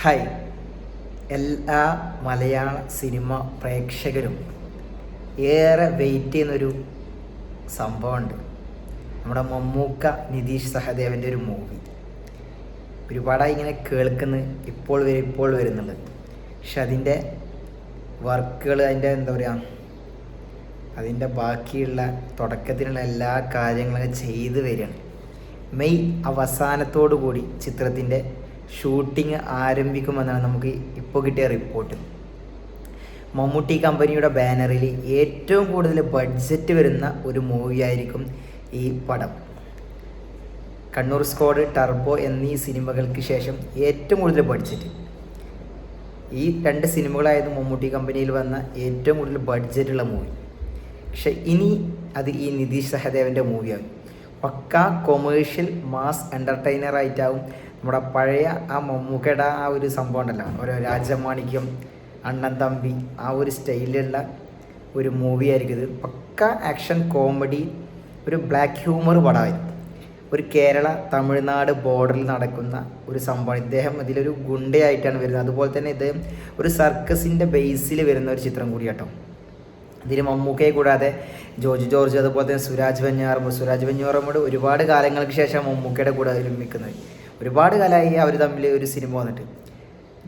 Hi, എല്ലാ മലയാള cinema പ്രേക്ഷകരും ഏറെ വെയിറ്റ് ചെയ്യുന്നൊരു സംഭവമുണ്ട്. നമ്മുടെ മമ്മൂക്ക നിതീഷ് സഹദേവൻ്റെ ഒരു മൂവി ഒരുപാടായി ഇങ്ങനെ കേൾക്കുന്ന ഇപ്പോൾ വരുന്നുണ്ട്. പക്ഷെ അതിൻ്റെ വർക്കുകൾ, അതിൻ്റെ എന്താ പറയുക, അതിൻ്റെ ബാക്കിയുള്ള തുടക്കത്തിലുള്ള എല്ലാ കാര്യങ്ങളും ചെയ്തു വരികയാണ്. മെയ് അവസാനത്തോടു കൂടി ചിത്രത്തിൻ്റെ ഷൂട്ടിംഗ് ആരംഭിക്കുമെന്നാണ് നമുക്ക് ഇപ്പോൾ കിട്ടിയ റിപ്പോർട്ട്. മമ്മൂട്ടി കമ്പനിയുടെ ബാനറിൽ ഏറ്റവും കൂടുതൽ ബഡ്ജറ്റ് വരുന്ന ഒരു മൂവിയായിരിക്കും ഈ പടം. കണ്ണൂർ സ്ക്വാഡ്, ടർബോ എന്നീ സിനിമകൾക്ക് ശേഷം ഏറ്റവും കൂടുതൽ ബഡ്ജറ്റ് ഈ രണ്ട് സിനിമകളായിരുന്നു മമ്മൂട്ടി കമ്പനിയിൽ വന്ന ഏറ്റവും കൂടുതൽ ബഡ്ജറ്റുള്ള മൂവി. പക്ഷെ ഇനി അത് ഈ നിതീഷ് സഹദേവൻ്റെ മൂവിയാകും. പക്കാ കൊമേഴ്ഷ്യൽ മാസ് എൻ്റർടൈനറായിട്ടാവും. നമ്മുടെ പഴയ ആ മമ്മൂക്കയുടെ ആ ഒരു സംഭവം ഉണ്ടല്ലോ, ഓരോ രാജമാണിക്യം, അണ്ണൻ തമ്പി, ആ ഒരു സ്റ്റൈലിലുള്ള ഒരു മൂവി ആയിരിക്കും ഇത്. പക്ക ആക്ഷൻ കോമഡി, ഒരു ബ്ലാക്ക് ഹ്യൂമർ പടമായിരിക്കും. ഒരു കേരള തമിഴ്നാട് ബോർഡറിൽ നടക്കുന്ന ഒരു സംഭവം. ഇദ്ദേഹം ഇതിലൊരു ഗുണ്ടയായിട്ടാണ് വരുന്നത്. അതുപോലെ തന്നെ ഇദ്ദേഹം ഒരു സർക്കസിൻ്റെ ബേസിൽ വരുന്ന ഒരു ചിത്രം കൂടി കേട്ടോ. ഇതിൽ മമ്മൂക്കയെ കൂടാതെ ജോർജ് ജോർജ്, അതുപോലെ തന്നെ സുരാജ് വെഞ്ഞാറമ്മൂട് ഒരുപാട് കാലങ്ങൾക്ക് ശേഷം മമ്മൂക്കയുടെ കൂടെ ഒരുമിക്കുന്നത്. ഒരുപാട് കാലമായി അവർ തമ്മിൽ ഒരു സിനിമ വന്നിട്ട്.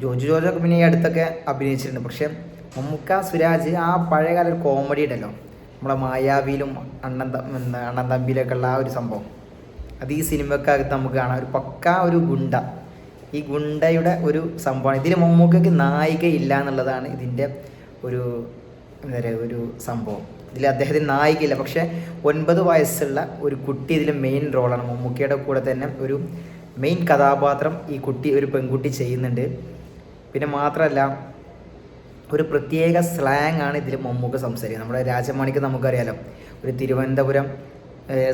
ജോർജ് ജോർജൊക്കെ പിന്നെ ഈ അടുത്തൊക്കെ അഭിനയിച്ചിട്ടുണ്ട്. പക്ഷേ മമ്മൂക്ക, സുരാജ്, ആ പഴയകാല ഒരു കോമഡി ഉണ്ടല്ലോ, നമ്മളെ മായാവിയിലും അണ്ണൻ തമ്പിയിലൊക്കെ ഉള്ള ആ ഒരു സംഭവം, അത് ഈ സിനിമക്കകത്ത് നമുക്ക് കാണാം. ഒരു പക്കാ ഒരു ഗുണ്ട, ഈ ഗുണ്ടയുടെ ഒരു സംഭവമാണ്. ഇതിൽ മമ്മൂക്കയ്ക്ക് നായിക ഇല്ല എന്നുള്ളതാണ് ഇതിൻ്റെ ഒരു എന്താ പറയുക, ഒരു സംഭവം. ഇതിൽ അദ്ദേഹത്തിന് നായികയില്ല. പക്ഷേ 9 വയസ്സുള്ള ഒരു കുട്ടി ഇതിൽ മെയിൻ റോളാണ്. മമ്മൂക്കയുടെ കൂടെ തന്നെ ഒരു മെയിൻ കഥാപാത്രം ഈ കുട്ടി, ഒരു പെൺകുട്ടി ചെയ്യുന്നുണ്ട്. പിന്നെ മാത്രമല്ല, ഒരു പ്രത്യേക സ്ലാങ് ആണ് ഇതിൽ മമ്മൂക്ക സംസാരിക്കുന്നത്. നമ്മുടെ രാജമാണിക്ക് നമുക്കറിയാലോ, ഒരു തിരുവനന്തപുരം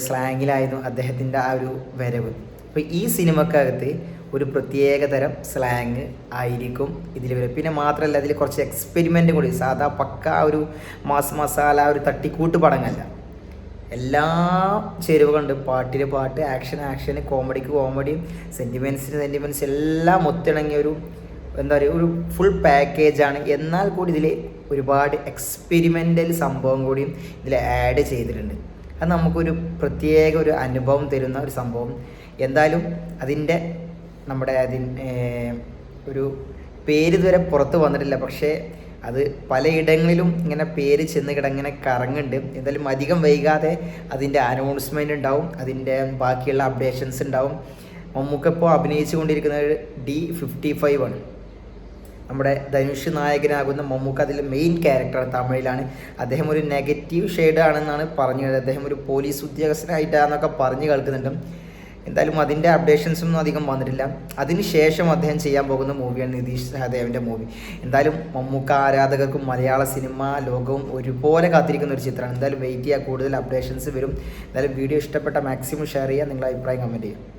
സ്ലാങ്ങിലായിരുന്നു അദ്ദേഹത്തിൻ്റെ ആ ഒരു വരവ്. അപ്പോൾ ഈ സിനിമക്കകത്ത് ഒരു പ്രത്യേക തരം സ്ലാങ് ആയിരിക്കും ഇതിൽ വരും. പിന്നെ മാത്രമല്ല, അതിൽ കുറച്ച് എക്സ്പെരിമെൻറ്റും കൂടി. സാധാ പക്ക ഒരു മാസ് മസാല, ഒരു തട്ടിക്കൂട്ട് പടങ്ങല്ല. എല്ലാ ചേരുവകളുണ്ട്. പാട്ടിന് പാട്ട്, ആക്ഷന് കോമഡിക്ക് കോമഡി, സെൻറ്റിമെൻറ്റ്സ് എല്ലാം ഒത്തിണങ്ങിയ ഒരു എന്താ പറയുക, ഒരു ഫുൾ പാക്കേജാണ്. എന്നാൽ കൂടി ഇതിൽ ഒരുപാട് എക്സ്പെരിമെൻ്റൽ സംഭവം കൂടിയും ഇതിൽ ആഡ് ചെയ്തിട്ടുണ്ട്. അത് നമുക്കൊരു പ്രത്യേക ഒരു അനുഭവം തരുന്ന ഒരു സംഭവം. എന്തായാലും അതിൻ്റെ ഒരു പേര് ഇതുവരെ പുറത്ത് വന്നിട്ടില്ല. പക്ഷേ അത് പലയിടങ്ങളിലും ഇങ്ങനെ പേര് ചെന്ന് കിടങ്ങനെ കറങ്ങുന്നുണ്ട്. എന്തായാലും അധികം വൈകാതെ അതിൻ്റെ അനൗൺസ്മെൻ്റ് ഉണ്ടാവും, അതിൻ്റെ ബാക്കിയുള്ള അപ്ഡേഷൻസ് ഉണ്ടാവും. മമ്മൂക്ക ഇപ്പോൾ അഭിനയിച്ചു കൊണ്ടിരിക്കുന്നത് D55 ആണ്. നമ്മുടെ ധനുഷ് നായകനാകുന്ന മമ്മൂക്ക അതിൽ മെയിൻ ക്യാരക്ടറാണ്. തമിഴിലാണ്. അദ്ദേഹം ഒരു നെഗറ്റീവ് ഷെയ്ഡ് ആണെന്നാണ് പറഞ്ഞത്. അദ്ദേഹം ഒരു പോലീസ് ഉദ്യോഗസ്ഥനായിട്ടാണെന്നൊക്കെ പറഞ്ഞു കേൾക്കുന്നുണ്ട്. എന്തായാലും അതിൻ്റെ അപ്ഡേഷൻസൊന്നും അധികം വന്നിട്ടില്ല. അതിന് ശേഷം അദ്ദേഹം ചെയ്യാൻ പോകുന്ന മൂവിയാണ് നിതീഷ് സഹദേവൻ്റെ മൂവി. എന്തായാലും മമ്മൂക്ക ആരാധകർക്കും മലയാള സിനിമ ലോകവും ഒരുപോലെ കാത്തിരിക്കുന്ന ഒരു ചിത്രമാണ്. എന്തായാലും വെയിറ്റ് ചെയ്യുക, കൂടുതൽ അപ്ഡേഷൻസ് വരും. എന്തായാലും വീഡിയോ ഇഷ്ടപ്പെട്ട മാക്സിമം ഷെയർ ചെയ്യുക, നിങ്ങളുടെ അഭിപ്രായം കമൻറ്റ് ചെയ്യുക.